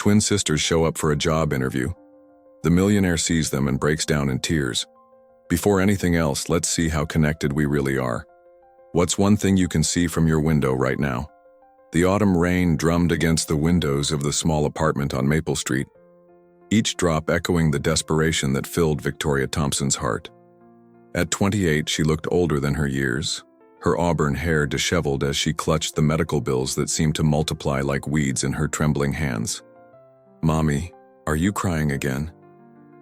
twin sisters show up for a job interview. The millionaire sees them and breaks down in tears. Before anything else, let's see how connected we really are. What's one thing you can see from your window right now? The autumn rain drummed against the windows of the small apartment on Maple Street, each drop echoing the desperation that filled Victoria Thompson's heart. At 28, she looked older than her years, her auburn hair disheveled as she clutched the medical bills that seemed to multiply like weeds in her trembling hands. "Mommy, are you crying again?"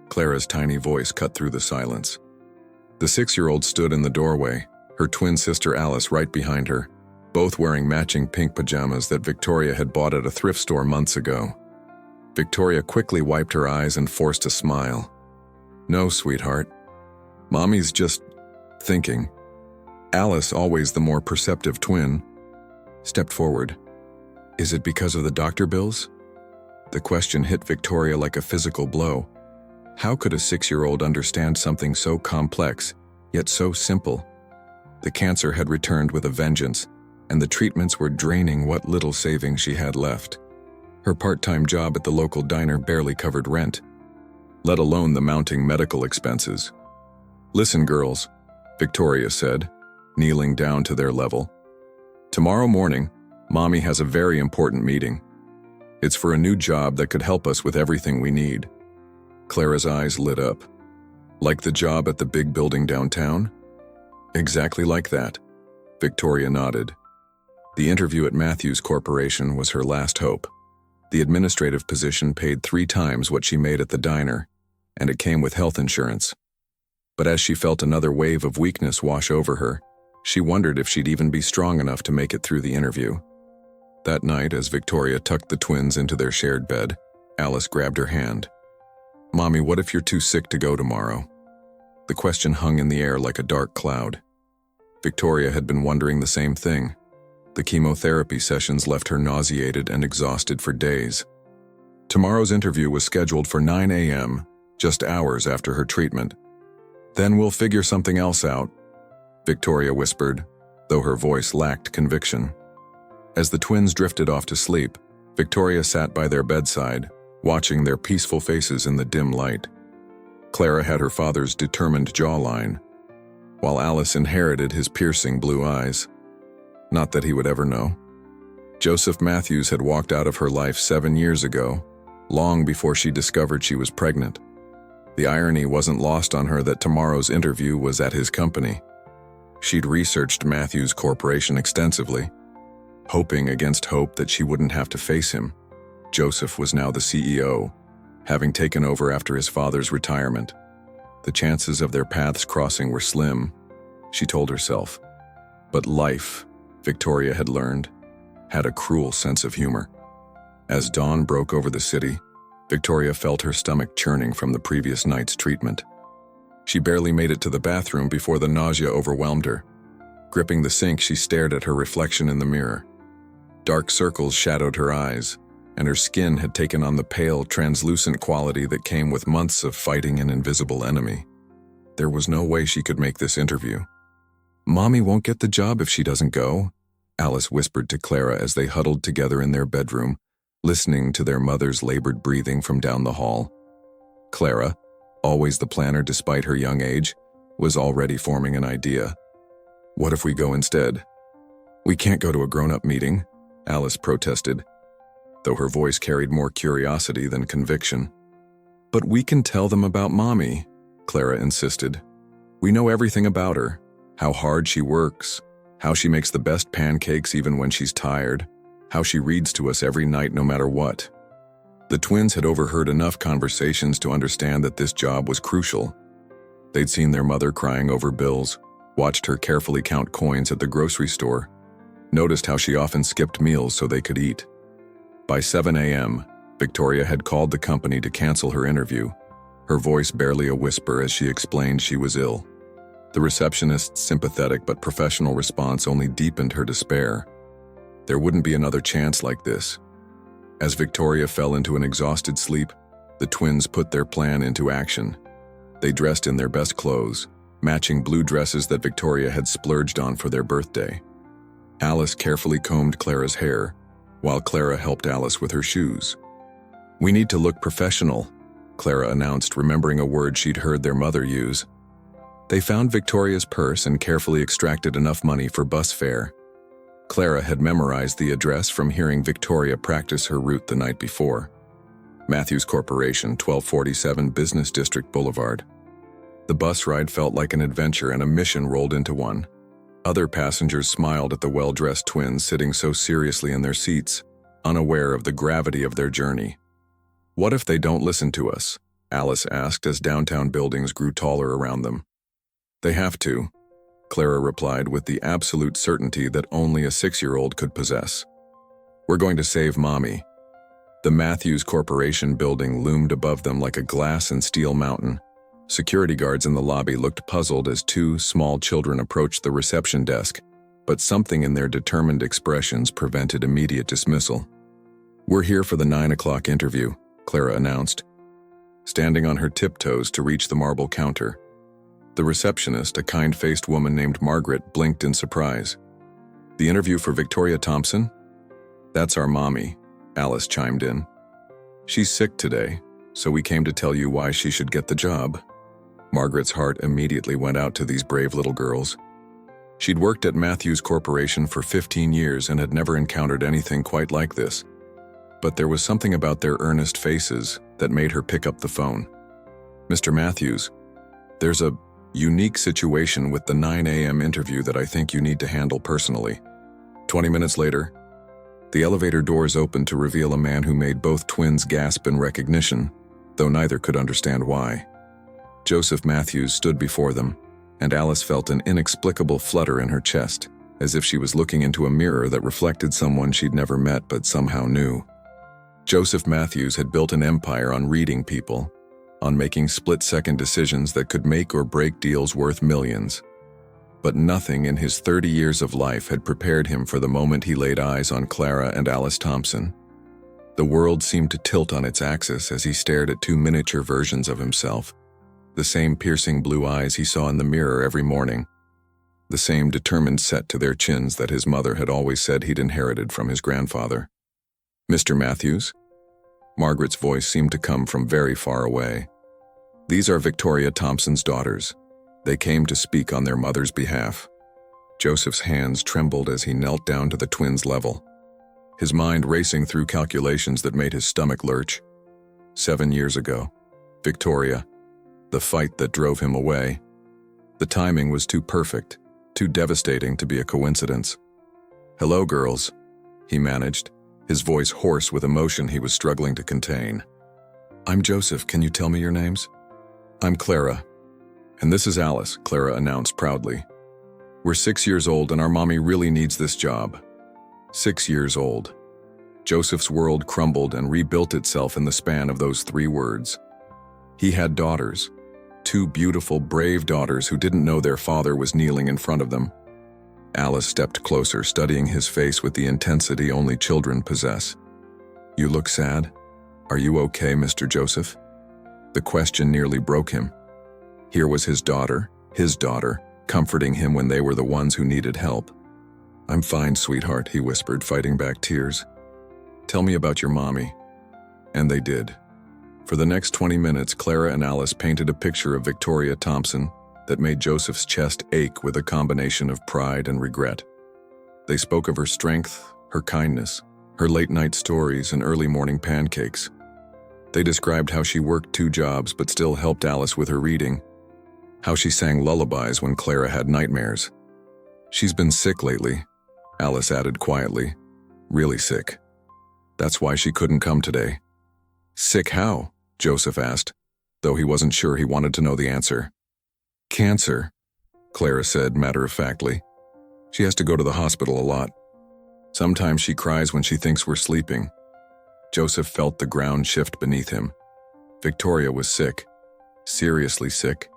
Clara's tiny voice cut through the silence. The 6-year-old stood in the doorway, her twin sister Alice right behind her, both wearing matching pink pajamas that Victoria had bought at a thrift store months ago. Victoria quickly wiped her eyes and forced a smile. "No, sweetheart. Mommy's just thinking." Alice, always the more perceptive twin, stepped forward. "Is it because of the doctor bills?" The question hit Victoria like a physical blow. How could a 6-year-old understand something so complex, yet so simple? The cancer had returned with a vengeance, and the treatments were draining what little savings she had left. Her part-time job at the local diner barely covered rent, let alone the mounting medical expenses. "Listen, girls," Victoria said, kneeling down to their level. "Tomorrow morning, Mommy has a very important meeting. It's for a new job that could help us with everything we need." Clara's eyes lit up. "Like the job at the big building downtown?" "Exactly like that," Victoria nodded. The interview at Matthews Corporation was her last hope. The administrative position paid 3 times what she made at the diner, and it came with health insurance. But as she felt another wave of weakness wash over her, she wondered if she'd even be strong enough to make it through the interview. That night, as Victoria tucked the twins into their shared bed, Alice grabbed her hand. "Mommy, what if you're too sick to go tomorrow?" The question hung in the air like a dark cloud. Victoria had been wondering the same thing. The chemotherapy sessions left her nauseated and exhausted for days. Tomorrow's interview was scheduled for 9 a.m., just hours after her treatment. "Then we'll figure something else out," Victoria whispered, though her voice lacked conviction. As the twins drifted off to sleep, Victoria sat by their bedside, watching their peaceful faces in the dim light. Clara had her father's determined jawline, while Alice inherited his piercing blue eyes. Not that he would ever know. Joseph Matthews had walked out of her life 7 years ago, long before she discovered she was pregnant. The irony wasn't lost on her that tomorrow's interview was at his company. She'd researched Matthews Corporation extensively, hoping against hope that she wouldn't have to face him. Joseph was now the CEO, having taken over after his father's retirement. The chances of their paths crossing were slim, she told herself. But life, Victoria had learned, had a cruel sense of humor. As dawn broke over the city, Victoria felt her stomach churning from the previous night's treatment. She barely made it to the bathroom before the nausea overwhelmed her. Gripping the sink, she stared at her reflection in the mirror. Dark circles shadowed her eyes, and her skin had taken on the pale, translucent quality that came with months of fighting an invisible enemy. There was no way she could make this interview. "Mommy won't get the job if she doesn't go," Alice whispered to Clara as they huddled together in their bedroom, listening to their mother's labored breathing from down the hall. Clara, always the planner despite her young age, was already forming an idea. "What if we go instead?" "We can't go to a grown-up meeting," Alice protested, though her voice carried more curiosity than conviction. "But we can tell them about Mommy," Clara insisted. "We know everything about her, how hard she works, how she makes the best pancakes even when she's tired, how she reads to us every night no matter what." The twins had overheard enough conversations to understand that this job was crucial. They'd seen their mother crying over bills, watched her carefully count coins at the grocery store, noticed how she often skipped meals so they could eat. By 7 a.m., Victoria had called the company to cancel her interview, her voice barely a whisper as she explained she was ill. The receptionist's sympathetic but professional response only deepened her despair. There wouldn't be another chance like this. As Victoria fell into an exhausted sleep, the twins put their plan into action. They dressed in their best clothes, matching blue dresses that Victoria had splurged on for their birthday. Alice carefully combed Clara's hair, while Clara helped Alice with her shoes. We need to look professional, Clara announced, remembering a word she'd heard their mother use. They found Victoria's purse and carefully extracted enough money for bus fare. Clara had memorized the address from hearing Victoria practice her route the night before. Matthews Corporation, 1247 Business District Boulevard. The bus ride felt like an adventure, and a mission rolled into one. Other passengers smiled at the well-dressed twins sitting so seriously in their seats, unaware of the gravity of their journey. "What if they don't listen to us?" Alice asked as downtown buildings grew taller around them. "They have to," Clara replied with the absolute certainty that only a 6-year-old could possess. "We're going to save Mommy." The Matthews Corporation building loomed above them like a glass and steel mountain. Security guards in the lobby looked puzzled as 2 small children approached the reception desk, but something in their determined expressions prevented immediate dismissal. "We're here for the 9 o'clock interview," Clara announced, standing on her tiptoes to reach the marble counter. The receptionist, a kind-faced woman named Margaret, blinked in surprise. "The interview for Victoria Thompson?" "That's our mommy," Alice chimed in. "She's sick today, so we came to tell you why she should get the job." Margaret's heart immediately went out to these brave little girls. She'd worked at Matthews Corporation for 15 years and had never encountered anything quite like this. But there was something about their earnest faces that made her pick up the phone. "Mr. Matthews, there's a unique situation with the 9 a.m. interview that I think you need to handle personally." 20 minutes later, the elevator doors opened to reveal a man who made both twins gasp in recognition, though neither could understand why. Joseph Matthews stood before them, and Alice felt an inexplicable flutter in her chest, as if she was looking into a mirror that reflected someone she'd never met but somehow knew. Joseph Matthews had built an empire on reading people, on making split-second decisions that could make or break deals worth millions. But nothing in his 30 years of life had prepared him for the moment he laid eyes on Clara and Alice Thompson. The world seemed to tilt on its axis as he stared at 2 miniature versions of himself, the same piercing blue eyes he saw in the mirror every morning, the same determined set to their chins that his mother had always said he'd inherited from his grandfather. "Mr. Matthews?" Margaret's voice seemed to come from very far away. "These are Victoria Thompson's daughters. They came to speak on their mother's behalf." Joseph's hands trembled as he knelt down to the twins' level, his mind racing through calculations that made his stomach lurch. 7 years ago, Victoria, the fight that drove him away. The timing was too perfect, too devastating to be a coincidence. "Hello, girls," he managed, his voice hoarse with emotion he was struggling to contain. "I'm Joseph. Can you tell me your names?" "I'm Clara. And this is Alice," Clara announced proudly. "We're 6 years old and our mommy really needs this job." 6 years old. Joseph's world crumbled and rebuilt itself in the span of those 3 words. He had daughters. 2 beautiful, brave daughters who didn't know their father was kneeling in front of them. Alice stepped closer, studying his face with the intensity only children possess. "You look sad. Are you okay, Mr. Joseph?" The question nearly broke him. Here was his daughter, comforting him when they were the ones who needed help. "I'm fine, sweetheart," he whispered, fighting back tears. "Tell me about your mommy." And they did. For the next 20 minutes, Clara and Alice painted a picture of Victoria Thompson that made Joseph's chest ache with a combination of pride and regret. They spoke of her strength, her kindness, her late-night stories and early morning pancakes. They described how she worked 2 jobs but still helped Alice with her reading, how she sang lullabies when Clara had nightmares. "She's been sick lately," Alice added quietly. "Really sick. That's why she couldn't come today." "Sick how?" Joseph asked, though he wasn't sure he wanted to know the answer. "Cancer," Clara said matter-of-factly. "She has to go to the hospital a lot. Sometimes she cries when she thinks we're sleeping." Joseph felt the ground shift beneath him. Victoria was sick, seriously sick,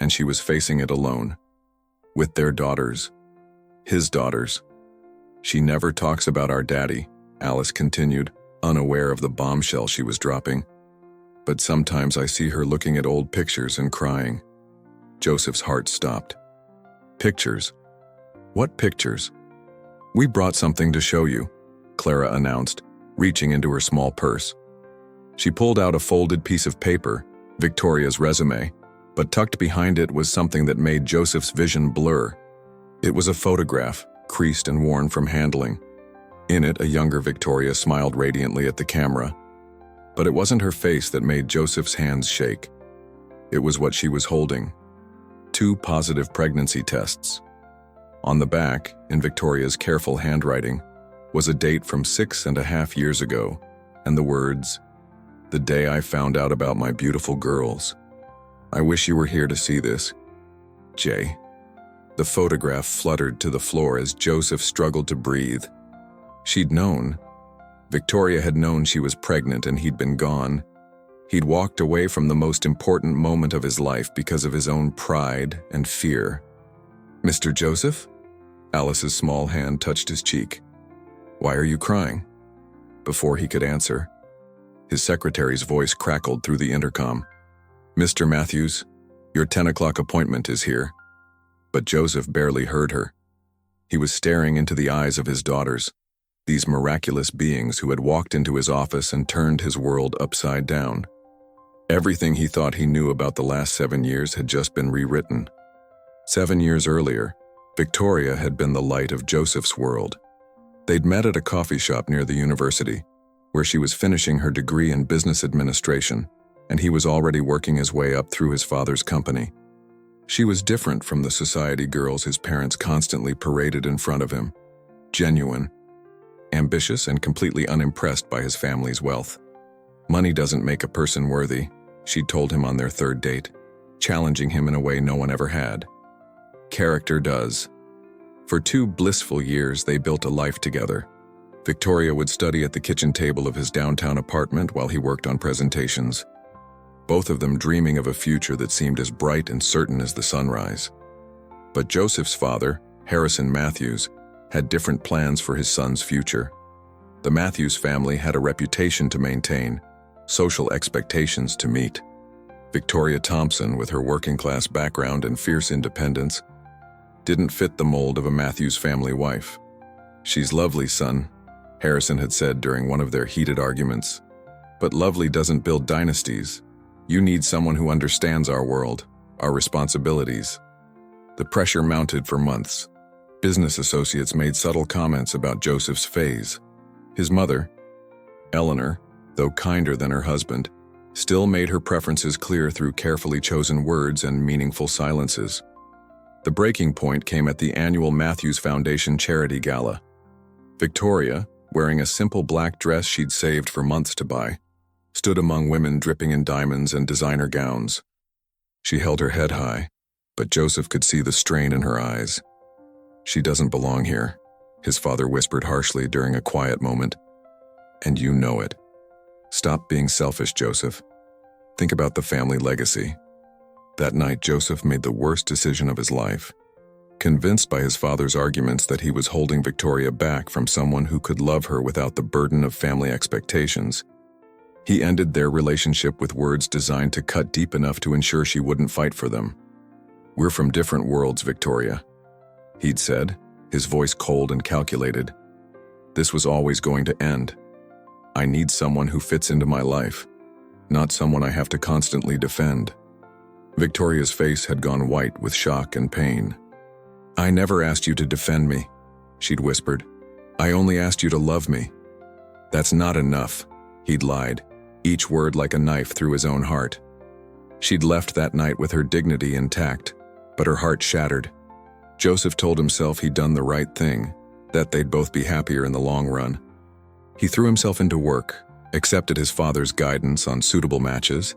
and she was facing it alone, with their daughters, his daughters. "She never talks about our daddy," Alice continued, unaware of the bombshell she was dropping. "But sometimes I see her looking at old pictures and crying." Joseph's heart stopped. "Pictures? What pictures?" "We brought something to show you," Clara announced, reaching into her small purse. She pulled out a folded piece of paper, Victoria's resume, but tucked behind it was something that made Joseph's vision blur. It was a photograph, creased and worn from handling. In it, a younger Victoria smiled radiantly at the camera. But it wasn't her face that made Joseph's hands shake. It was what she was holding. 2 positive pregnancy tests. On the back, in Victoria's careful handwriting, was a date from 6.5 years ago, and the words, "The day I found out about my beautiful girls. I wish you were here to see this. Jay." The photograph fluttered to the floor as Joseph struggled to breathe. She'd known. Victoria had known she was pregnant and he'd been gone. He'd walked away from the most important moment of his life because of his own pride and fear. "Mr. Joseph?" Alice's small hand touched his cheek. "Why are you crying?" Before he could answer, his secretary's voice crackled through the intercom. "Mr. Matthews, your 10 o'clock appointment is here." But Joseph barely heard her. He was staring into the eyes of his daughters, these miraculous beings who had walked into his office and turned his world upside down. Everything he thought he knew about the last 7 years had just been rewritten. 7 years earlier, Victoria had been the light of Joseph's world. They'd met at a coffee shop near the university, where she was finishing her degree in business administration, and he was already working his way up through his father's company. She was different from the society girls his parents constantly paraded in front of him. Genuine, ambitious, and completely unimpressed by his family's wealth. "Money doesn't make a person worthy," she'd told him on their 3rd date, challenging him in a way no one ever had. "Character does." For 2 blissful years, they built a life together. Victoria would study at the kitchen table of his downtown apartment while he worked on presentations, both of them dreaming of a future that seemed as bright and certain as the sunrise. But Joseph's father, Harrison Matthews, had different plans for his son's future. The Matthews family had a reputation to maintain, social expectations to meet. Victoria Thompson, with her working-class background and fierce independence, didn't fit the mold of a Matthews family wife. "She's lovely, son," Harrison had said during one of their heated arguments. "But lovely doesn't build dynasties. You need someone who understands our world, our responsibilities." The pressure mounted for months. Business associates made subtle comments about Joseph's phase. His mother, Eleanor, though kinder than her husband, still made her preferences clear through carefully chosen words and meaningful silences. The breaking point came at the annual Matthews Foundation charity gala. Victoria, wearing a simple black dress she'd saved for months to buy, stood among women dripping in diamonds and designer gowns. She held her head high, but Joseph could see the strain in her eyes. "She doesn't belong here," his father whispered harshly during a quiet moment. "And you know it. Stop being selfish, Joseph. Think about the family legacy." That night, Joseph made the worst decision of his life. Convinced by his father's arguments that he was holding Victoria back from someone who could love her without the burden of family expectations, he ended their relationship with words designed to cut deep enough to ensure she wouldn't fight for them. "We're from different worlds, Victoria," he'd said, his voice cold and calculated. "This was always going to end. I need someone who fits into my life, not someone I have to constantly defend." Victoria's face had gone white with shock and pain. "I never asked you to defend me," she'd whispered. "I only asked you to love me." "That's not enough," he'd lied, each word like a knife through his own heart. She'd left that night with her dignity intact, but her heart shattered. Joseph told himself he'd done the right thing, that they'd both be happier in the long run. He threw himself into work, accepted his father's guidance on suitable matches,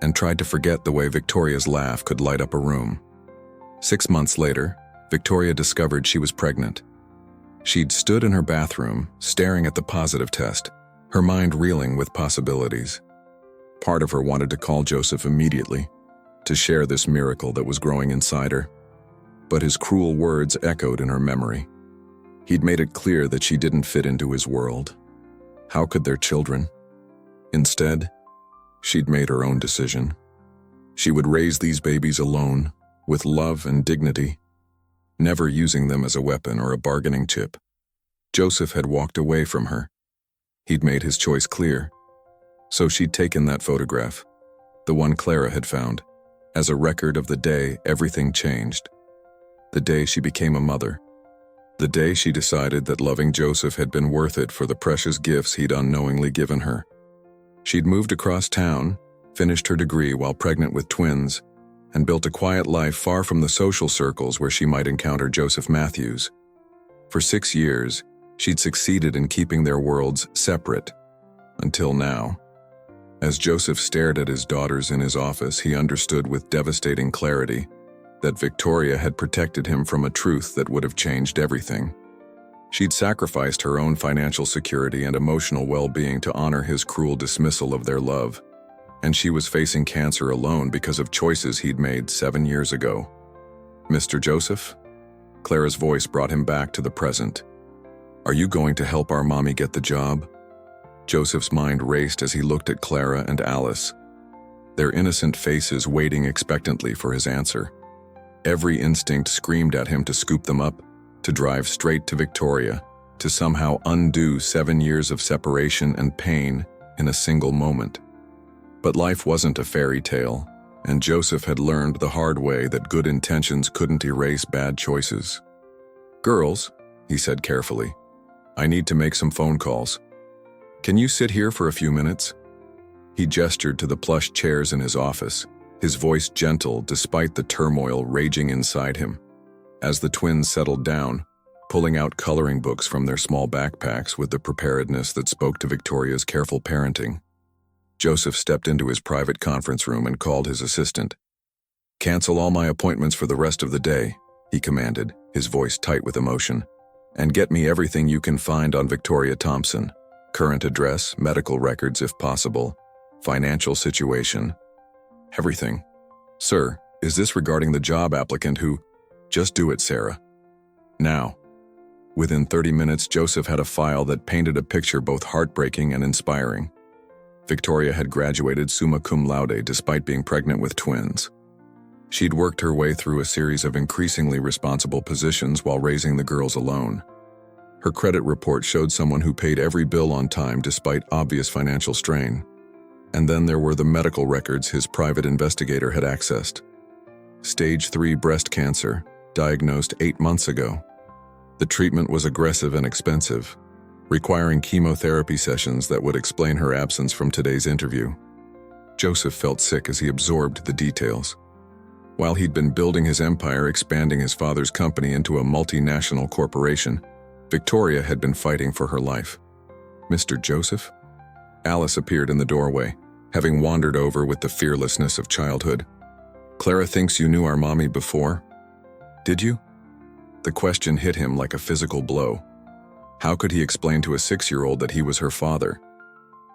and tried to forget the way Victoria's laugh could light up a room. 6 months later, Victoria discovered she was pregnant. She'd stood in her bathroom, staring at the positive test, her mind reeling with possibilities. Part of her wanted to call Joseph immediately, to share this miracle that was growing inside her. But his cruel words echoed in her memory. He'd made it clear that she didn't fit into his world. How could their children? Instead, she'd made her own decision. She would raise these babies alone, with love and dignity, never using them as a weapon or a bargaining chip. Joseph had walked away from her. He'd made his choice clear. So she'd taken that photograph, the one Clara had found, as a record of the day everything changed. The day she became a mother. The day she decided that loving Joseph had been worth it for the precious gifts he'd unknowingly given her. She'd moved across town, finished her degree while pregnant with twins, and built a quiet life far from the social circles where she might encounter Joseph Matthews. For 6 years, she'd succeeded in keeping their worlds separate, until now. As Joseph stared at his daughters in his office, he understood with devastating clarity that Victoria had protected him from a truth that would have changed everything. She'd sacrificed her own financial security and emotional well-being to honor his cruel dismissal of their love, and she was facing cancer alone because of choices he'd made 7 years ago. "Mr. Joseph?" Clara's voice brought him back to the present. "Are you going to help our mommy get the job?" Joseph's mind raced as he looked at Clara and Alice, their innocent faces waiting expectantly for his answer. Every instinct screamed at him to scoop them up, to drive straight to Victoria, to somehow undo 7 years of separation and pain in a single moment. But life wasn't a fairy tale, and Joseph had learned the hard way that good intentions couldn't erase bad choices. "Girls," he said carefully, "I need to make some phone calls. Can you sit here for a few minutes?" He gestured to the plush chairs in his office, his voice gentle despite the turmoil raging inside him. As the twins settled down, pulling out coloring books from their small backpacks with the preparedness that spoke to Victoria's careful parenting, Joseph stepped into his private conference room and called his assistant. "Cancel all my appointments for the rest of the day," he commanded, his voice tight with emotion. "And get me everything you can find on Victoria Thompson. Current address, medical records if possible, financial situation. Everything. Sir, is this regarding the job applicant who—" "Just do it, Sarah. Now." Within 30 minutes, Joseph had a file that painted a picture both heartbreaking and inspiring. Victoria had graduated summa cum laude despite being pregnant with twins. She'd worked her way through a series of increasingly responsible positions while raising the girls alone. Her credit report showed someone who paid every bill on time despite obvious financial strain. And then there were the medical records his private investigator had accessed. Stage 3 breast cancer, diagnosed 8 months ago. The treatment was aggressive and expensive, requiring chemotherapy sessions that would explain her absence from today's interview. Joseph felt sick as he absorbed the details. While he'd been building his empire, expanding his father's company into a multinational corporation, Victoria had been fighting for her life. "Mr. Joseph?" Alice appeared in the doorway, having wandered over with the fearlessness of childhood. "Clara thinks you knew our mommy before. Did you?" The question hit him like a physical blow. How could he explain to a 6-year-old that he was her father?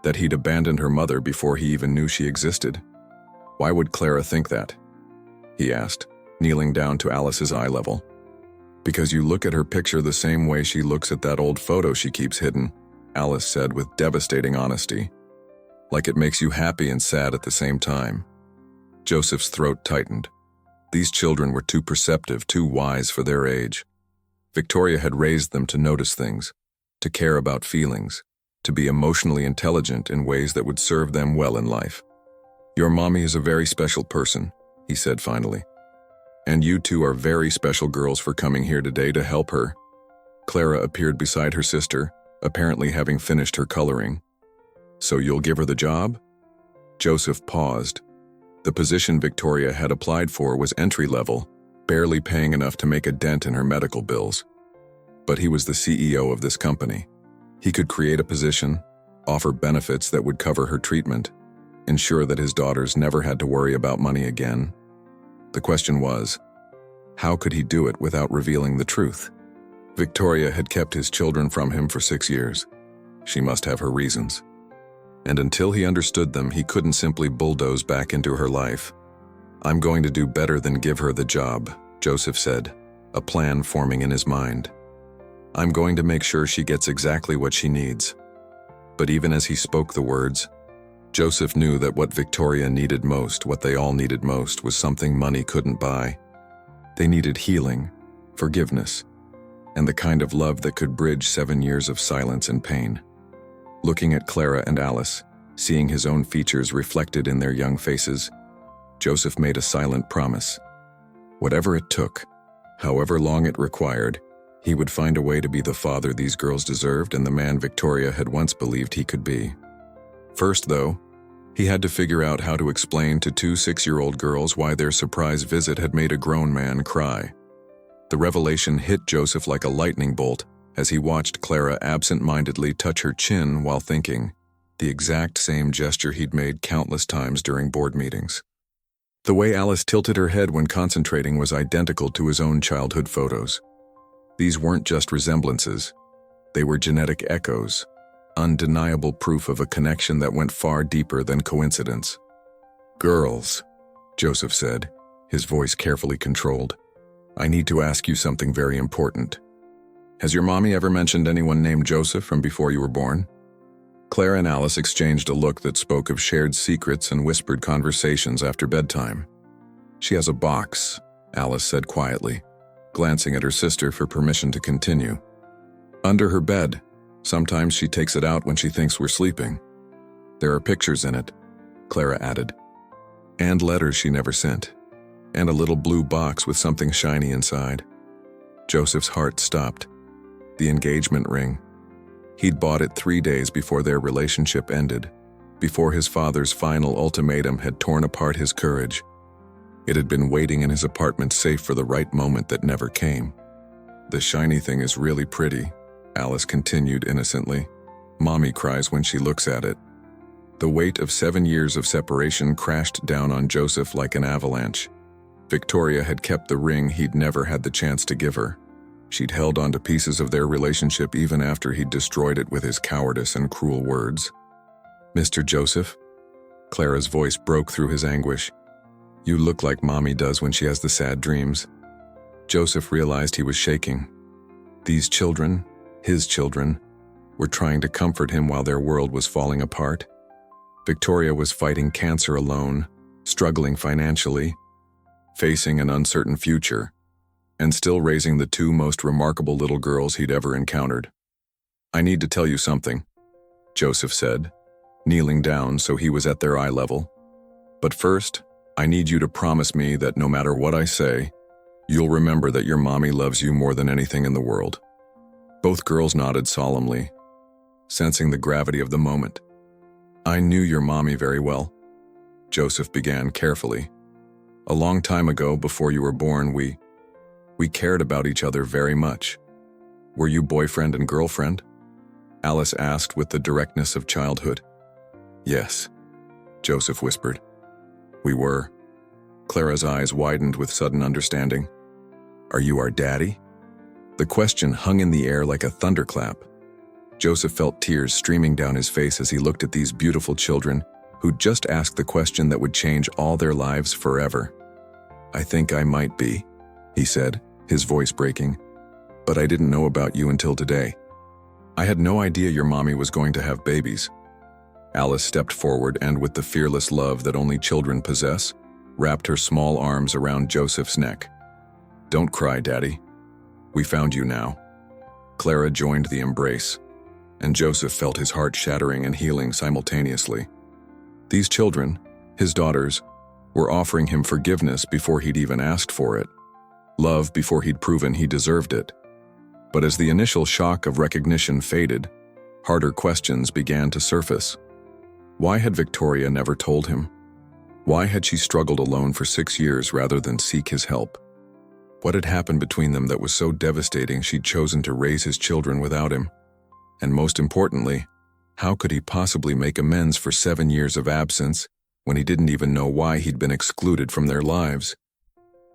That he'd abandoned her mother before he even knew she existed? "Why would Clara think that?" he asked, kneeling down to Alice's eye level. "Because you look at her picture the same way she looks at that old photo she keeps hidden," Alice said with devastating honesty. "Like it makes you happy and sad at the same time." Joseph's throat tightened. These children were too perceptive, too wise for their age. Victoria had raised them to notice things, to care about feelings, to be emotionally intelligent in ways that would serve them well in life. "Your mommy is a very special person," he said finally. "And you two are very special girls for coming here today to help her." Clara appeared beside her sister, apparently having finished her coloring. "So you'll give her the job?" Joseph paused. The position Victoria had applied for was entry-level, barely paying enough to make a dent in her medical bills. But he was the CEO of this company. He could create a position, offer benefits that would cover her treatment, ensure that his daughters never had to worry about money again. The question was, how could he do it without revealing the truth? Victoria had kept his children from him for 6 years. She must have her reasons. And until he understood them, he couldn't simply bulldoze back into her life. "I'm going to do better than give her the job," Joseph said, a plan forming in his mind. "I'm going to make sure she gets exactly what she needs." But even as he spoke the words, Joseph knew that what Victoria needed most, what they all needed most, was something money couldn't buy. They needed healing, forgiveness, and the kind of love that could bridge 7 years of silence and pain. Looking at Clara and Alice, Seeing his own features reflected in their young faces, Joseph made a silent promise. Whatever it took, however long it required, he would find a way to be the father these girls deserved and the man Victoria had once believed he could be. First, though, he had to figure out how to explain to two 6-year-old girls why their surprise visit had made a grown man cry. The revelation hit Joseph like a lightning bolt as he watched Clara absent-mindedly touch her chin while thinking, the exact same gesture he'd made countless times during board meetings. The way Alice tilted her head when concentrating was identical to his own childhood photos. These weren't just resemblances, they were genetic echoes, undeniable proof of a connection that went far deeper than coincidence. "Girls," Joseph said, his voice carefully controlled, "I need to ask you something very important. Has your mommy ever mentioned anyone named Joseph from before you were born?" Clara and Alice exchanged a look that spoke of shared secrets and whispered conversations after bedtime. "She has a box," Alice said quietly, glancing at her sister for permission to continue. "Under her bed. Sometimes she takes it out when she thinks we're sleeping. There are pictures in it," Clara added. "And letters she never sent. And a little blue box with something shiny inside." Joseph's heart stopped. The engagement ring. He'd bought it 3 days before their relationship ended, before his father's final ultimatum had torn apart his courage. It had been waiting in his apartment safe for the right moment that never came. "The shiny thing is really pretty," Alice continued innocently. "Mommy cries when she looks at it." The weight of 7 years of separation crashed down on Joseph like an avalanche. Victoria had kept the ring he'd never had the chance to give her. She'd held on to pieces of their relationship even after he'd destroyed it with his cowardice and cruel words. "Mr. Joseph?" Clara's voice broke through his anguish. "You look like Mommy does when she has the sad dreams." Joseph realized he was shaking. These children, his children, were trying to comfort him while their world was falling apart. Victoria was fighting cancer alone, struggling financially, facing an uncertain future, and still raising the two most remarkable little girls he'd ever encountered. "I need to tell you something," Joseph said, kneeling down so he was at their eye level. "But first, I need you to promise me that no matter what I say, you'll remember that your mommy loves you more than anything in the world." Both girls nodded solemnly, sensing the gravity of the moment. "I knew your mommy very well," Joseph began carefully. "A long time ago, before you were born, we cared about each other very much." "Were you boyfriend and girlfriend?" Alice asked with the directness of childhood. "Yes," Joseph whispered. "We were." Clara's eyes widened with sudden understanding. "Are you our daddy?" The question hung in the air like a thunderclap. Joseph felt tears streaming down his face as he looked at these beautiful children who'd just asked the question that would change all their lives forever. "I think I might be," he said, his voice breaking. "But I didn't know about you until today. I had no idea your mommy was going to have babies." Alice stepped forward and, with the fearless love that only children possess, wrapped her small arms around Joseph's neck. "Don't cry, Daddy. We found you now." Clara joined the embrace, and Joseph felt his heart shattering and healing simultaneously. These children, his daughters, were offering him forgiveness before he'd even asked for it, love before he'd proven he deserved it. But as the initial shock of recognition faded, harder questions began to surface. Why had Victoria never told him? Why had she struggled alone for 6 years rather than seek his help? What had happened between them that was so devastating she'd chosen to raise his children without him? And most importantly, how could he possibly make amends for 7 years of absence when he didn't even know why he'd been excluded from their lives?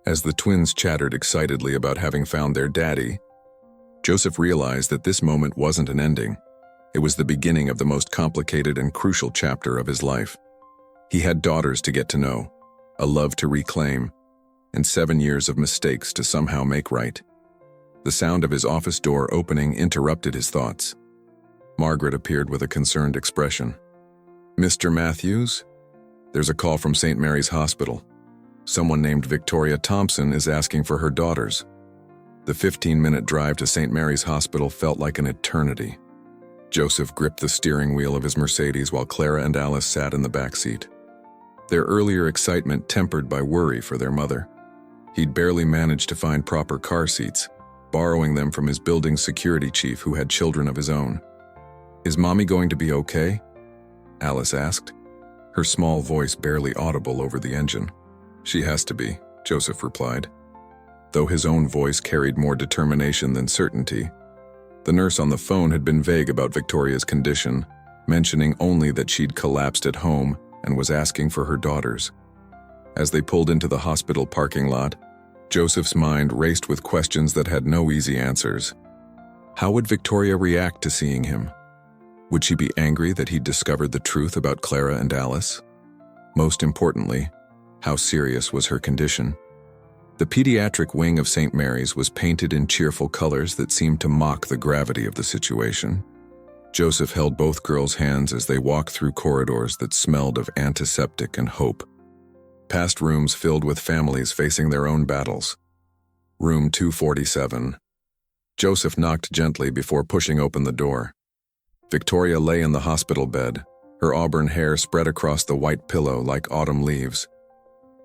As the twins chattered excitedly about having found their daddy, Joseph realized that this moment wasn't an ending. It was the beginning of the most complicated and crucial chapter of his life. He had daughters to get to know, a love to reclaim, and 7 years of mistakes to somehow make right. The sound of his office door opening interrupted his thoughts. Margaret appeared with a concerned expression. "Mr. Matthews? There's a call from St. Mary's Hospital. Someone named Victoria Thompson is asking for her daughters." The 15-minute drive to St. Mary's Hospital felt like an eternity. Joseph gripped the steering wheel of his Mercedes while Clara and Alice sat in the back seat. Their earlier excitement tempered by worry for their mother. He'd barely managed to find proper car seats, borrowing them from his building's security chief who had children of his own. "Is Mommy going to be okay?" Alice asked, her small voice barely audible over the engine. "She has to be," Joseph replied. Though his own voice carried more determination than certainty, the nurse on the phone had been vague about Victoria's condition, mentioning only that she'd collapsed at home and was asking for her daughters. As they pulled into the hospital parking lot, Joseph's mind raced with questions that had no easy answers. How would Victoria react to seeing him? Would she be angry that he'd discovered the truth about Clara and Alice? Most importantly, how serious was her condition? The pediatric wing of St. Mary's was painted in cheerful colors that seemed to mock the gravity of the situation. Joseph held both girls' hands as they walked through corridors that smelled of antiseptic and hope, past rooms filled with families facing their own battles. Room 247. Joseph knocked gently before pushing open the door. Victoria lay in the hospital bed, her auburn hair spread across the white pillow like autumn leaves.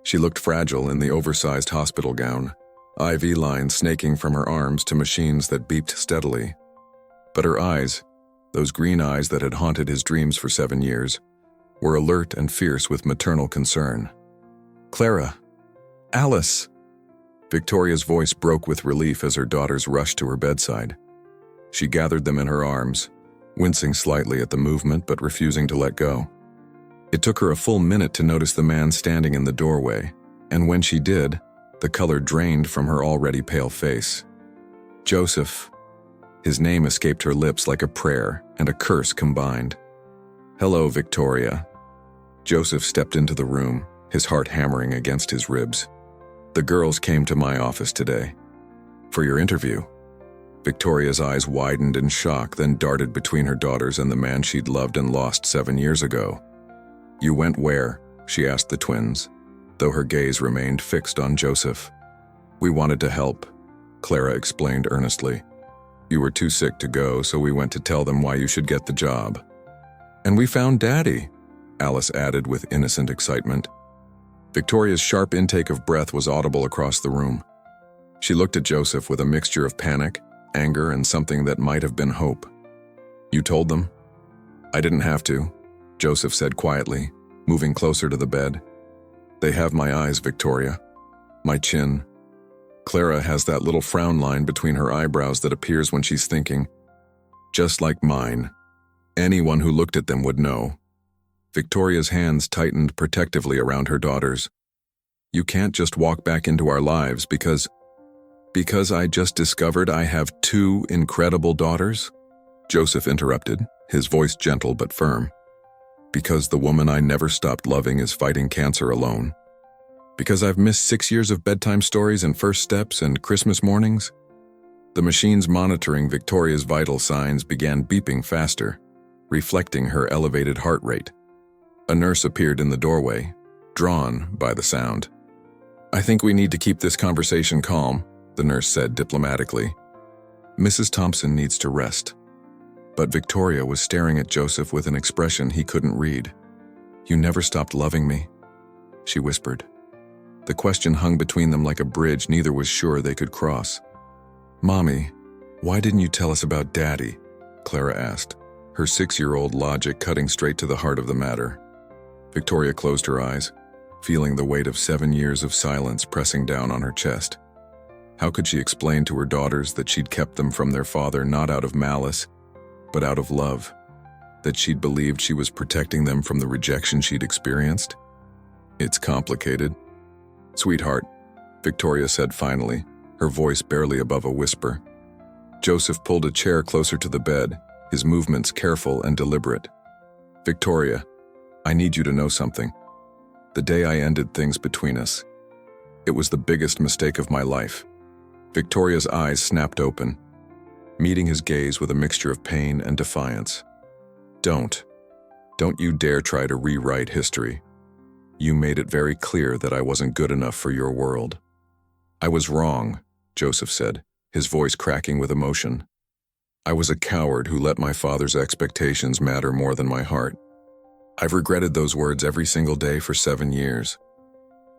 She looked fragile in the oversized hospital gown, IV lines snaking from her arms to machines that beeped steadily. But her eyes, those green eyes that had haunted his dreams for 7 years, were alert and fierce with maternal concern. "Clara! Alice!" Victoria's voice broke with relief as her daughters rushed to her bedside. She gathered them in her arms, wincing slightly at the movement but refusing to let go. It took her a full minute to notice the man standing in the doorway, and when she did, the color drained from her already pale face. Joseph. His name escaped her lips like a prayer and a curse combined. "Hello, Victoria." Joseph stepped into the room, his heart hammering against his ribs. "The girls came to my office today. For your interview." Victoria's eyes widened in shock, then darted between her daughters and the man she'd loved and lost 7 years ago. "You went where?" she asked the twins, though her gaze remained fixed on Joseph. "We wanted to help," Clara explained earnestly. "You were too sick to go, so we went to tell them why you should get the job." "And we found Daddy," Alice added with innocent excitement. Victoria's sharp intake of breath was audible across the room. She looked at Joseph with a mixture of panic, anger, and something that might have been hope. "You told them?" "I didn't have to," Joseph said quietly, moving closer to the bed. "They have my eyes, Victoria. My chin. Clara has that little frown line between her eyebrows that appears when she's thinking. Just like mine. Anyone who looked at them would know." Victoria's hands tightened protectively around her daughters. "You can't just walk back into our lives because I just discovered I have 2 incredible daughters?" Joseph interrupted, his voice gentle but firm. "Because the woman I never stopped loving is fighting cancer alone. Because I've missed 6 years of bedtime stories and first steps and Christmas mornings." The machines monitoring Victoria's vital signs began beeping faster, reflecting her elevated heart rate. A nurse appeared in the doorway, drawn by the sound. "I think we need to keep this conversation calm," the nurse said diplomatically. "Mrs. Thompson needs to rest." But Victoria was staring at Joseph with an expression he couldn't read. "You never stopped loving me," she whispered. The question hung between them like a bridge neither was sure they could cross. "Mommy, why didn't you tell us about Daddy?" Clara asked, her 6-year-old logic cutting straight to the heart of the matter. Victoria closed her eyes, feeling the weight of 7 years of silence pressing down on her chest. How could she explain to her daughters that she'd kept them from their father not out of malice, but out of love? That she'd believed she was protecting them from the rejection she'd experienced? "It's complicated." "Sweetheart," Victoria said finally, her voice barely above a whisper. Joseph pulled a chair closer to the bed, his movements careful and deliberate. "Victoria, I need you to know something. The day I ended things between us, it was the biggest mistake of my life." Victoria's eyes snapped open, meeting his gaze with a mixture of pain and defiance. Don't you dare try to rewrite history. You made it very clear that I wasn't good enough for your world." "I was wrong," Joseph said, his voice cracking with emotion. I was a coward who let my father's expectations matter more than my heart. I've regretted those words every single day for 7 years.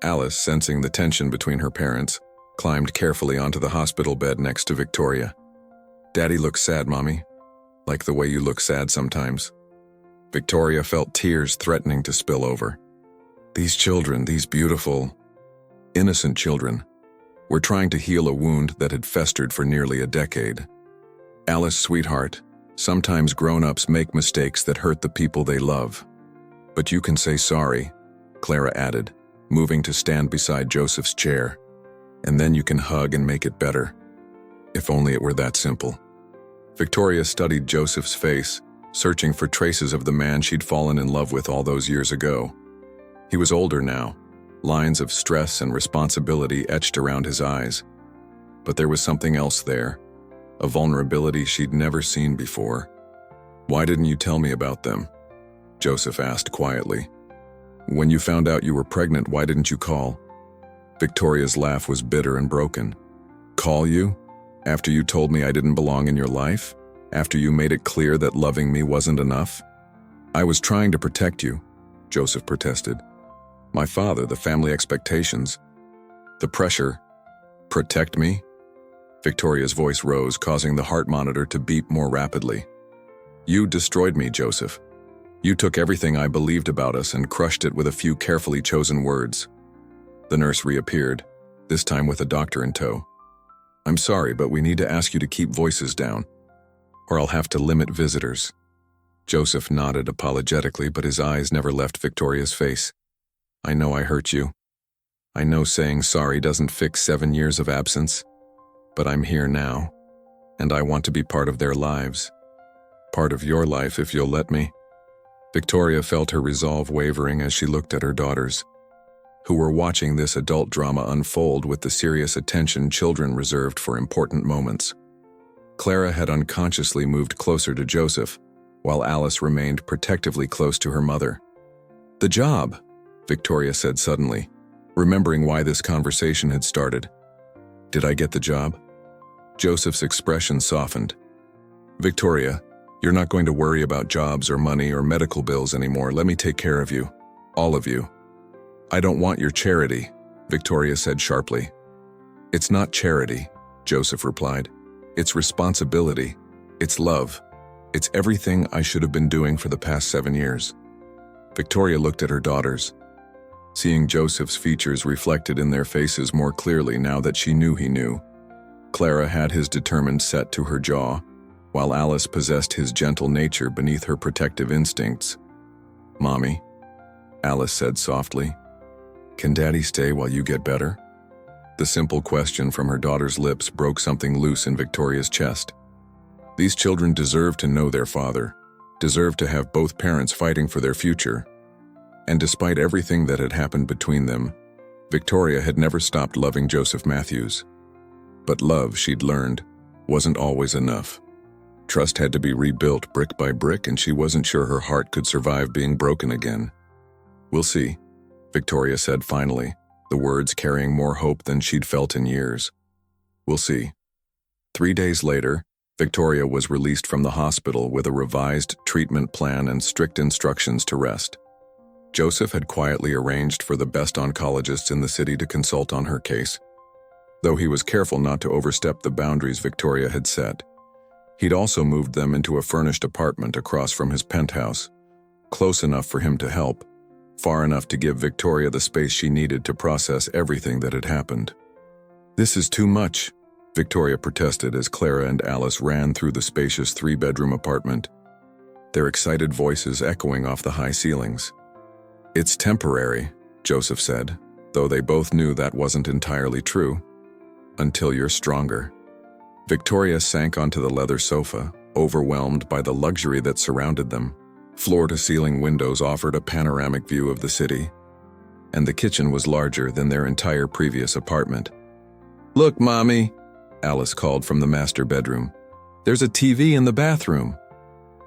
Alice, sensing the tension between her parents, climbed carefully onto the hospital bed next to Victoria. "Daddy looks sad, Mommy. Like the way you look sad sometimes." Victoria felt tears threatening to spill over. These children, these beautiful, innocent children, were trying to heal a wound that had festered for nearly a decade. "Alice, sweetheart, sometimes grown-ups make mistakes that hurt the people they love. But you can say sorry," Clara added, moving to stand beside Joseph's chair. "And then you can hug and make it better. If only it were that simple." Victoria studied Joseph's face, searching for traces of the man she'd fallen in love with all those years ago. He was older now, lines of stress and responsibility etched around his eyes. But there was something else there, a vulnerability she'd never seen before. "Why didn't you tell me about them?" Joseph asked quietly. "When you found out you were pregnant, why didn't you call?" Victoria's laugh was bitter and broken. "Call you? After you told me I didn't belong in your life? After you made it clear that loving me wasn't enough?" "I was trying to protect you," Joseph protested. "My father, the family expectations, the pressure." "Protect me?" Victoria's voice rose, causing the heart monitor to beep more rapidly. "You destroyed me, Joseph. You took everything I believed about us and crushed it with a few carefully chosen words." The nurse reappeared, this time with a doctor in tow. "I'm sorry, but we need to ask you to keep voices down, or I'll have to limit visitors." Joseph nodded apologetically, but his eyes never left Victoria's face. "I know I hurt you. I know saying sorry doesn't fix 7 years of absence. But I'm here now, and I want to be part of their lives. Part of your life, if you'll let me." Victoria felt her resolve wavering as she looked at her daughters, who were watching this adult drama unfold with the serious attention children reserved for important moments. Clara had unconsciously moved closer to Joseph, while Alice remained protectively close to her mother. "The job," Victoria said suddenly, remembering why this conversation had started. "Did I get the job?" Joseph's expression softened. "Victoria, you're not going to worry about jobs or money or medical bills anymore. Let me take care of you. All of you." "I don't want your charity," Victoria said sharply. "It's not charity," Joseph replied. "It's responsibility. It's love. It's everything I should have been doing for the past 7 years." Victoria looked at her daughters, seeing Joseph's features reflected in their faces more clearly now that she knew he knew. Clara had his determined set to her jaw, while Alice possessed his gentle nature beneath her protective instincts. "Mommy," Alice said softly, "can Daddy stay while you get better?" The simple question from her daughter's lips broke something loose in Victoria's chest. These children deserved to know their father, deserved to have both parents fighting for their future. And despite everything that had happened between them, Victoria had never stopped loving Joseph Matthews. But love, she'd learned, wasn't always enough. Trust had to be rebuilt brick by brick, and she wasn't sure her heart could survive being broken again. "We'll see," Victoria said finally, the words carrying more hope than she'd felt in years. "We'll see." 3 days later, Victoria was released from the hospital with a revised treatment plan and strict instructions to rest. Joseph had quietly arranged for the best oncologists in the city to consult on her case, though he was careful not to overstep the boundaries Victoria had set. He'd also moved them into a furnished apartment across from his penthouse, close enough for him to help, far enough to give Victoria the space she needed to process everything that had happened. "This is too much," Victoria protested as Clara and Alice ran through the spacious 3-bedroom apartment, their excited voices echoing off the high ceilings. "It's temporary," Joseph said, though they both knew that wasn't entirely true. "Until you're stronger." Victoria sank onto the leather sofa, overwhelmed by the luxury that surrounded them. Floor-to-ceiling windows offered a panoramic view of the city, and the kitchen was larger than their entire previous apartment. "Look, Mommy," Alice called from the master bedroom. "There's a TV in the bathroom."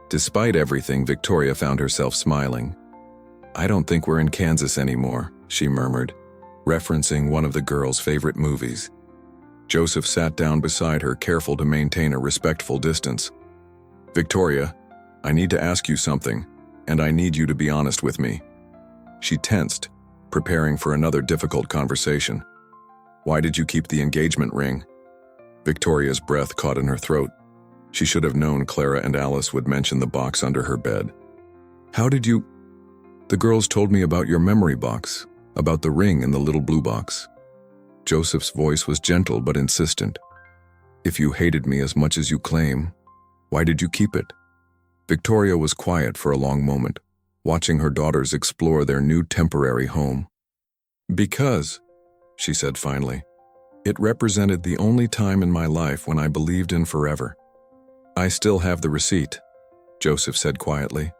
Despite everything, Victoria found herself smiling. "I don't think we're in Kansas anymore," she murmured, referencing one of the girls' favorite movies. Joseph sat down beside her, careful to maintain a respectful distance. Victoria, I need to ask you something, and I need you to be honest with me. She tensed, preparing for another difficult conversation. Why did you keep the engagement ring? Victoria's breath caught in her throat. She should have known Clara and Alice would mention the box under her bed. How did you? The girls told me about your memory box, about the ring in the little blue box. Joseph's voice was gentle but insistent. If you hated me as much as you claim, why did you keep it? Victoria was quiet for a long moment, watching her daughters explore their new temporary home. Because, she said finally, it represented the only time in my life when I believed in forever. I still have the receipt, Joseph said quietly.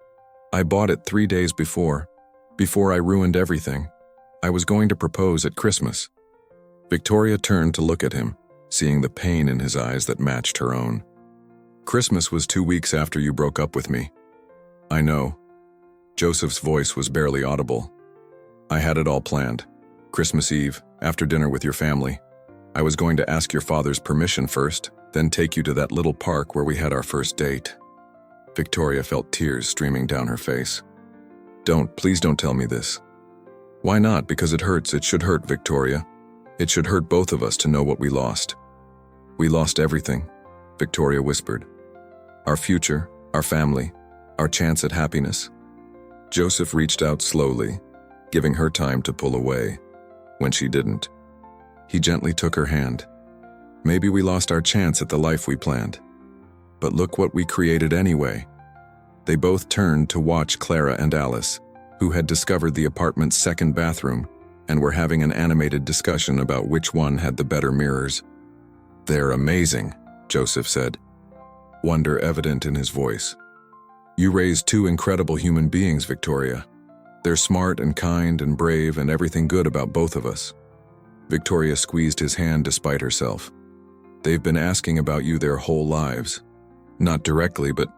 I bought it 3 days before I ruined everything. I was going to propose at Christmas. Victoria turned to look at him, seeing the pain in his eyes that matched her own. Christmas was 2 weeks after you broke up with me. I know. Joseph's voice was barely audible. I had it all planned. Christmas Eve, after dinner with your family. I was going to ask your father's permission first, then take you to that little park where we had our first date. Victoria felt tears streaming down her face. Please don't tell me this. Why not? Because it hurts. It should hurt, Victoria. It should hurt both of us to know what we lost. We lost everything, Victoria whispered. Our future, our family, our chance at happiness. Joseph reached out slowly, giving her time to pull away. When she didn't, he gently took her hand. Maybe we lost our chance at the life we planned. But look what we created anyway. They both turned to watch Clara and Alice, who had discovered the apartment's second bathroom and were having an animated discussion about which one had the better mirrors. They're amazing, Joseph said, wonder evident in his voice. You raised two incredible human beings, Victoria. They're smart and kind and brave and everything good about both of us. Victoria squeezed his hand despite herself. They've been asking about you their whole lives. Not directly, but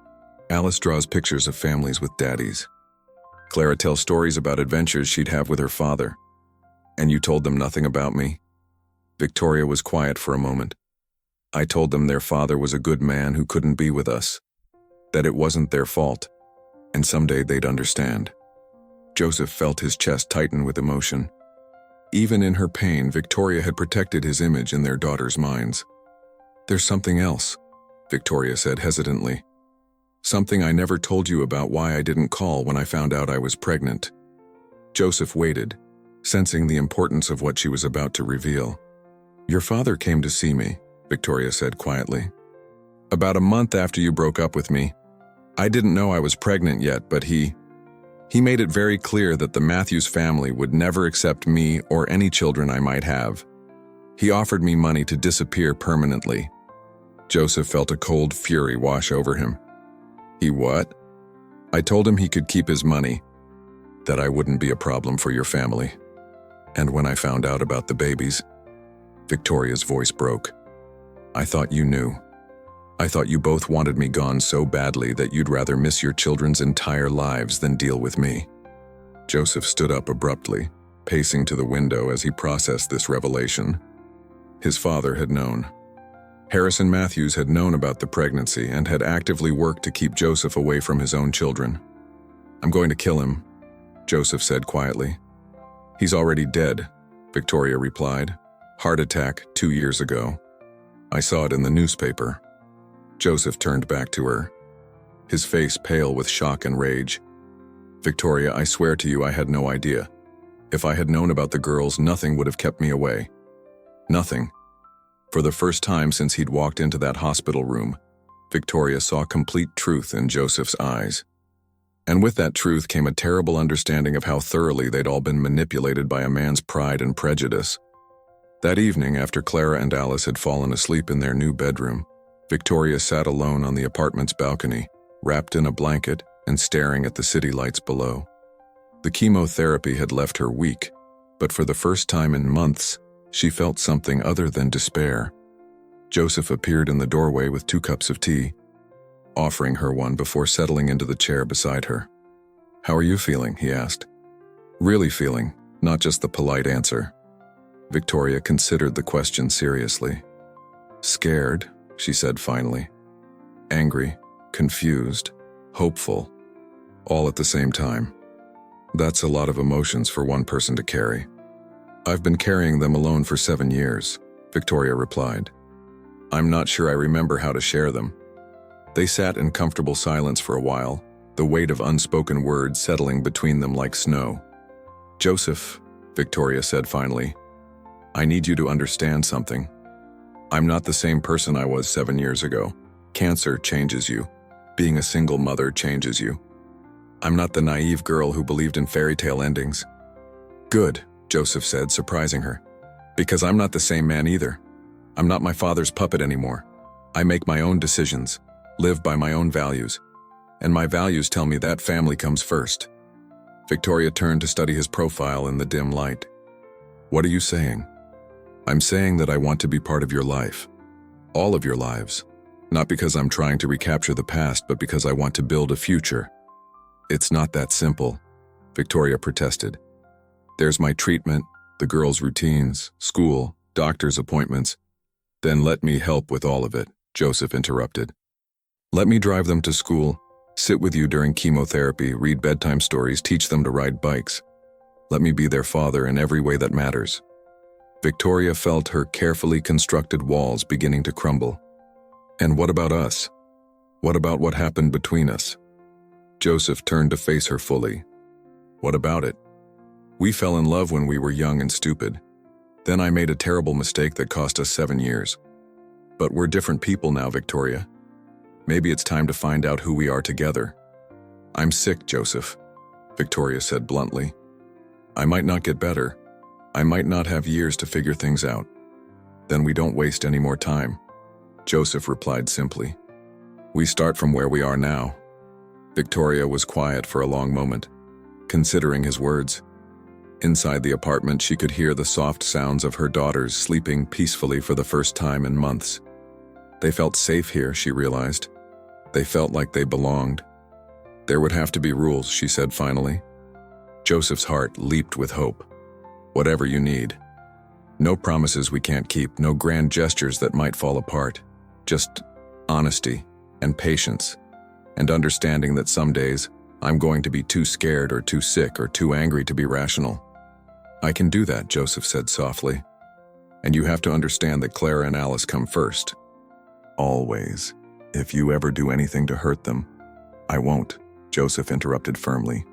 Alice draws pictures of families with daddies. Clara tells stories about adventures she'd have with her father. And you told them nothing about me? Victoria was quiet for a moment. I told them their father was a good man who couldn't be with us, that it wasn't their fault, and someday they'd understand. Joseph felt his chest tighten with emotion. Even in her pain, Victoria had protected his image in their daughters' minds. There's something else, Victoria said hesitantly. Something I never told you about why I didn't call when I found out I was pregnant. Joseph waited, sensing the importance of what she was about to reveal. Your father came to see me, Victoria said quietly. About a month after you broke up with me. I didn't know I was pregnant yet, but he made it very clear that the Matthews family would never accept me or any children I might have. He offered me money to disappear permanently. Joseph felt a cold fury wash over him. He what? I told him he could keep his money, that I wouldn't be a problem for your family. And when I found out about the babies, Victoria's voice broke. I thought you knew. I thought you both wanted me gone so badly that you'd rather miss your children's entire lives than deal with me. Joseph stood up abruptly, pacing to the window as he processed this revelation. His father had known. Harrison Matthews had known about the pregnancy and had actively worked to keep Joseph away from his own children. I'm going to kill him, Joseph said quietly. He's already dead, Victoria replied. Heart attack 2 years ago. I saw it in the newspaper. Joseph turned back to her, his face pale with shock and rage. Victoria, I swear to you I had no idea. If I had known about the girls, nothing would have kept me away. Nothing. For the first time since he'd walked into that hospital room, Victoria saw complete truth in Joseph's eyes. And with that truth came a terrible understanding of how thoroughly they'd all been manipulated by a man's pride and prejudice. That evening, after Clara and Alice had fallen asleep in their new bedroom, Victoria sat alone on the apartment's balcony, wrapped in a blanket and staring at the city lights below. The chemotherapy had left her weak, but for the first time in months, she felt something other than despair. Joseph appeared in the doorway with 2 cups of tea, offering her one before settling into the chair beside her. How are you feeling? He asked. Really feeling, not just the polite answer. Victoria considered the question seriously. Scared, she said finally. Angry, confused, hopeful, all at the same time. That's a lot of emotions for one person to carry. I've been carrying them alone for 7 years, Victoria replied. I'm not sure I remember how to share them. They sat in comfortable silence for a while, the weight of unspoken words settling between them like snow. Joseph, Victoria said finally, I need you to understand something. I'm not the same person I was 7 years ago. Cancer changes you. Being a single mother changes you. I'm not the naive girl who believed in fairy tale endings. Good, Joseph said, surprising her. Because I'm not the same man either. I'm not my father's puppet anymore. I make my own decisions, live by my own values, and my values tell me that family comes first. Victoria turned to study his profile in the dim light. What are you saying? I'm saying that I want to be part of your life. All of your lives. Not because I'm trying to recapture the past, but because I want to build a future. It's not that simple, Victoria protested. There's my treatment, the girls' routines, school, doctor's appointments. Then let me help with all of it, Joseph interrupted. Let me drive them to school, sit with you during chemotherapy, read bedtime stories, teach them to ride bikes. Let me be their father in every way that matters. Victoria felt her carefully constructed walls beginning to crumble. And what about us? What about what happened between us? Joseph turned to face her fully. What about it? We fell in love when we were young and stupid. Then I made a terrible mistake that cost us 7 years. But we're different people now, Victoria. Maybe it's time to find out who we are together. I'm sick, Joseph, Victoria said bluntly. I might not get better. I might not have years to figure things out. Then we don't waste any more time, Joseph replied simply. We start from where we are now. Victoria was quiet for a long moment, considering his words. Inside the apartment, she could hear the soft sounds of her daughters sleeping peacefully for the first time in months. They felt safe here, she realized. They felt like they belonged. There would have to be rules, she said finally. Joseph's heart leaped with hope. Whatever you need. No promises we can't keep, no grand gestures that might fall apart. Just honesty and patience, and understanding that some days I'm going to be too scared or too sick or too angry to be rational. I can do that, Joseph said softly. And you have to understand that Clara and Alice come first. Always. If you ever do anything to hurt them. I won't, Joseph interrupted firmly.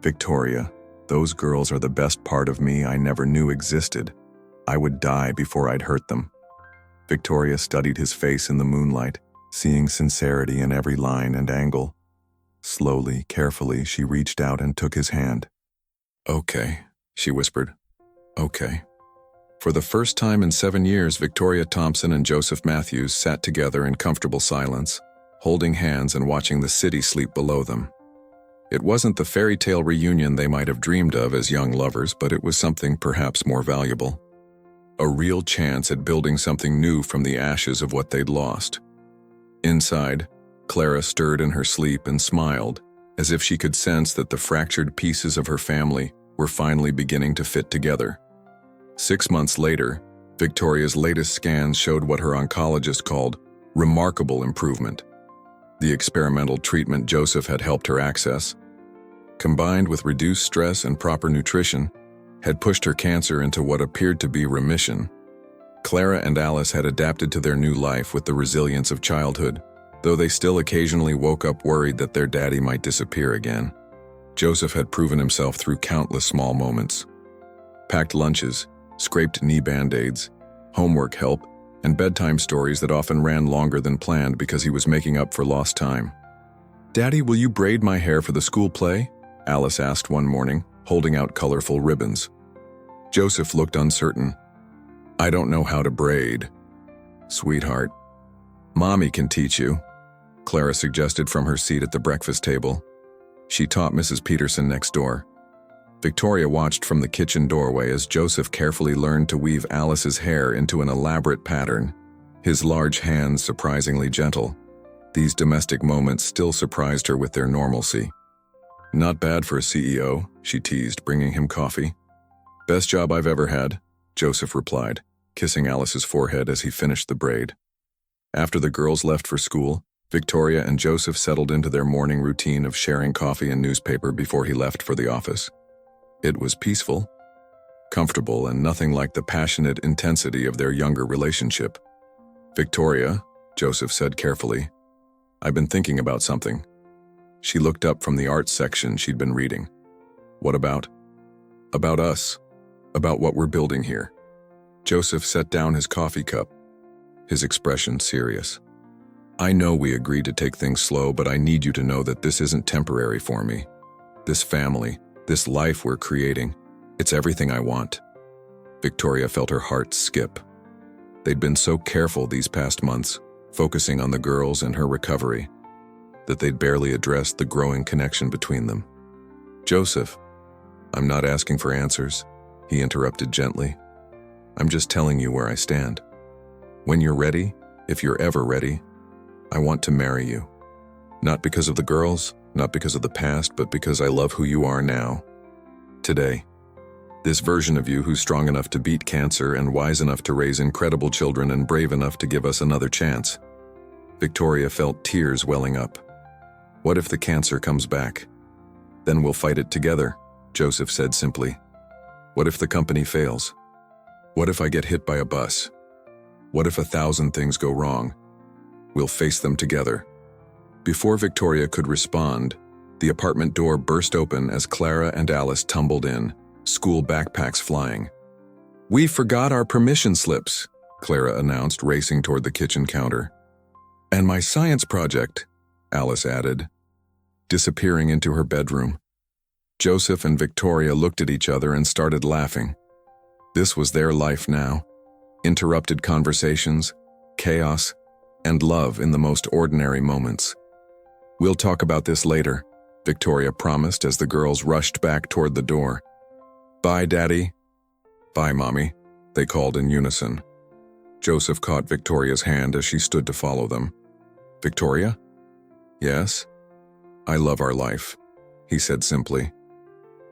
Victoria, those girls are the best part of me I never knew existed. I would die before I'd hurt them. Victoria studied his face in the moonlight, seeing sincerity in every line and angle. Slowly, carefully, she reached out and took his hand. Okay, she whispered. Okay. For the first time in 7 years, Victoria Thompson and Joseph Matthews sat together in comfortable silence, holding hands and watching the city sleep below them. It wasn't the fairy tale reunion they might have dreamed of as young lovers, but it was something perhaps more valuable. A real chance at building something new from the ashes of what they'd lost. Inside, Clara stirred in her sleep and smiled, as if she could sense that the fractured pieces of her family were finally beginning to fit together. 6 months later, Victoria's latest scans showed what her oncologist called remarkable improvement. The experimental treatment Joseph had helped her access, combined with reduced stress and proper nutrition, had pushed her cancer into what appeared to be remission. Clara and Alice had adapted to their new life with the resilience of childhood, though they still occasionally woke up worried that their daddy might disappear again. Joseph had proven himself through countless small moments. Packed lunches, scraped knee band-aids, homework help, and bedtime stories that often ran longer than planned because he was making up for lost time. "Daddy, will you braid my hair for the school play?" Alice asked one morning, holding out colorful ribbons. Joseph looked uncertain. "I don't know how to braid." "Sweetheart, Mommy can teach you," Clara suggested from her seat at the breakfast table. She taught Mrs. Peterson next door. Victoria watched from the kitchen doorway as Joseph carefully learned to weave Alice's hair into an elaborate pattern, his large hands surprisingly gentle. These domestic moments still surprised her with their normalcy. "Not bad for a CEO," she teased, bringing him coffee. "Best job I've ever had," Joseph replied, kissing Alice's forehead as he finished the braid. After the girls left for school, Victoria and Joseph settled into their morning routine of sharing coffee and newspaper before he left for the office. It was peaceful, comfortable, and nothing like the passionate intensity of their younger relationship. "Victoria," Joseph said carefully, "I've been thinking about something." She looked up from the art section she'd been reading. "What about?" "About us. About what we're building here." Joseph set down his coffee cup, his expression serious. "I know we agreed to take things slow, but I need you to know that this isn't temporary for me. This family, this life we're creating, it's everything I want." Victoria felt her heart skip. They'd been so careful these past months, focusing on the girls and her recovery, that they'd barely addressed the growing connection between them. "Joseph, I'm not asking for answers," he interrupted gently. "I'm just telling you where I stand. When you're ready, if you're ever ready, I want to marry you. Not because of the girls, not because of the past, but because I love who you are now. Today. This version of you who's strong enough to beat cancer and wise enough to raise incredible children and brave enough to give us another chance." Victoria felt tears welling up. "What if the cancer comes back? Then we'll fight it together," Joseph said simply. "What if the company fails? What if I get hit by a bus? What if 1,000 things go wrong? We'll face them together." Before Victoria could respond, the apartment door burst open as Clara and Alice tumbled in, school backpacks flying. "We forgot our permission slips," Clara announced, racing toward the kitchen counter. "And my science project," Alice added, disappearing into her bedroom. Joseph and Victoria looked at each other and started laughing. This was their life now. Interrupted conversations, chaos, and love in the most ordinary moments. "We'll talk about this later," Victoria promised as the girls rushed back toward the door. "Bye, Daddy." "Bye, Mommy," they called in unison. Joseph caught Victoria's hand as she stood to follow them. "Victoria?" "Yes?" "I love our life," he said simply.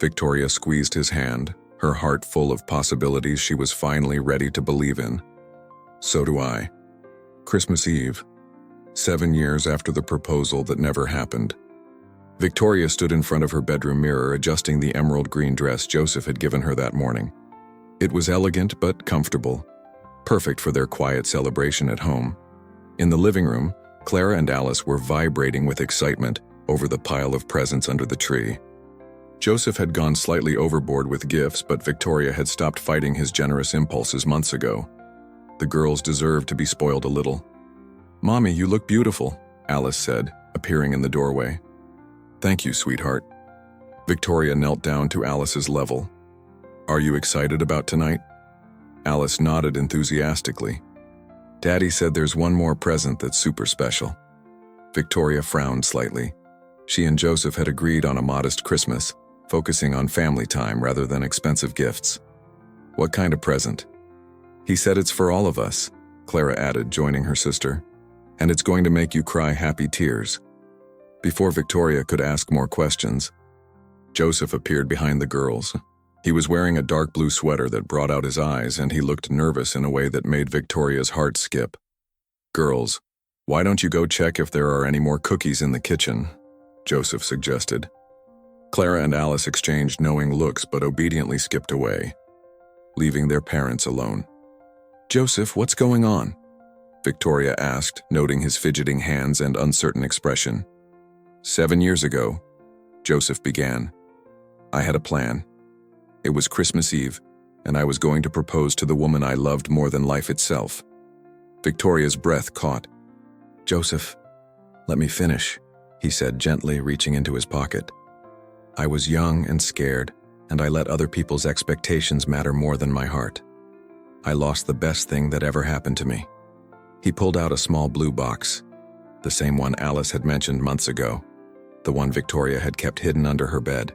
Victoria squeezed his hand, her heart full of possibilities she was finally ready to believe in. "So do I." Christmas Eve, 7 years after the proposal that never happened. Victoria stood in front of her bedroom mirror adjusting the emerald green dress Joseph had given her that morning. It was elegant but comfortable, perfect for their quiet celebration at home. In the living room, Clara and Alice were vibrating with excitement over the pile of presents under the tree. Joseph had gone slightly overboard with gifts, but Victoria had stopped fighting his generous impulses months ago. The girls deserved to be spoiled a little. "Mommy, you look beautiful," Alice said, appearing in the doorway. "Thank you, sweetheart." Victoria knelt down to Alice's level. "Are you excited about tonight?" Alice nodded enthusiastically. "Daddy said there's one more present that's super special." Victoria frowned slightly. She and Joseph had agreed on a modest Christmas, focusing on family time rather than expensive gifts. "What kind of present?" "He said it's for all of us," Clara added, joining her sister. "And it's going to make you cry happy tears." Before Victoria could ask more questions, Joseph appeared behind the girls. He was wearing a dark blue sweater that brought out his eyes, and he looked nervous in a way that made Victoria's heart skip. "Girls, why don't you go check if there are any more cookies in the kitchen?" Joseph suggested. Clara and Alice exchanged knowing looks but obediently skipped away, leaving their parents alone. "Joseph, what's going on?" Victoria asked, noting his fidgeting hands and uncertain expression. 7 years ago, Joseph began. I had a plan. It was Christmas Eve, and I was going to propose to the woman I loved more than life itself. Victoria's breath caught. "Joseph, let me finish," he said gently, reaching into his pocket. "I was young and scared, and I let other people's expectations matter more than my heart. I lost the best thing that ever happened to me." He pulled out a small blue box, the same one Alice had mentioned months ago, the one Victoria had kept hidden under her bed.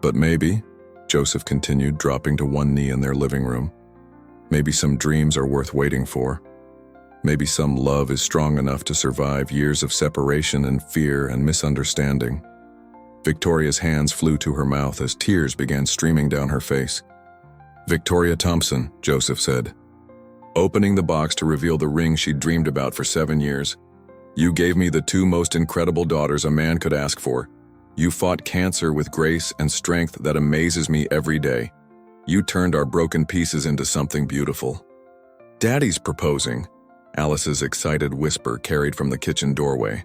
"But maybe," Joseph continued, dropping to one knee in their living room, "maybe some dreams are worth waiting for. Maybe some love is strong enough to survive years of separation and fear and misunderstanding." Victoria's hands flew to her mouth as tears began streaming down her face. "Victoria Thompson," Joseph said, opening the box to reveal the ring she'd dreamed about for 7 years. You gave me the two most incredible daughters a man could ask for. You fought cancer with grace and strength that amazes me every day. You turned our broken pieces into something beautiful. Daddy's proposing, Alice's excited whisper carried from the kitchen doorway,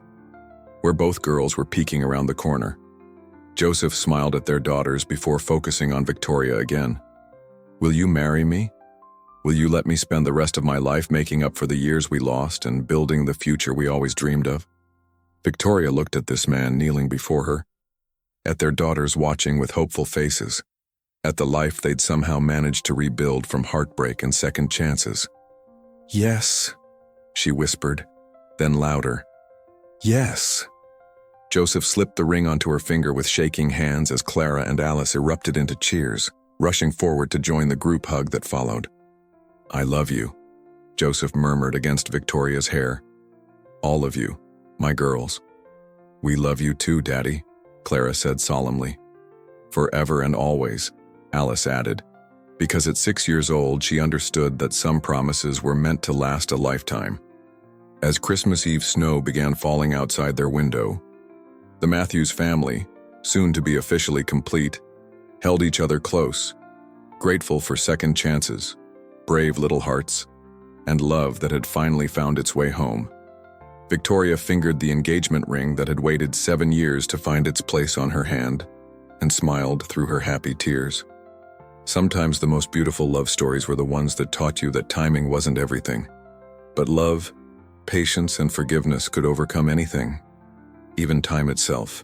where both girls were peeking around the corner. Joseph smiled at their daughters before focusing on Victoria again. Will you marry me? Will you let me spend the rest of my life making up for the years we lost and building the future we always dreamed of? Victoria looked at this man kneeling before her, at their daughters watching with hopeful faces, at the life they'd somehow managed to rebuild from heartbreak and second chances. Yes, she whispered, then louder. Yes. Joseph slipped the ring onto her finger with shaking hands as Clara and Alice erupted into cheers, rushing forward to join the group hug that followed. I love you, Joseph murmured against Victoria's hair. All of you, my girls. We love you too, Daddy, Clara said solemnly. Forever and always, Alice added, because at 6 years old she understood that some promises were meant to last a lifetime. As Christmas Eve snow began falling outside their window, the Matthews family, soon to be officially complete, held each other close, grateful for second chances, brave little hearts, and love that had finally found its way home. Victoria fingered the engagement ring that had waited 7 years to find its place on her hand, and smiled through her happy tears. Sometimes the most beautiful love stories were the ones that taught you that timing wasn't everything. But love, patience, and forgiveness could overcome anything, even time itself.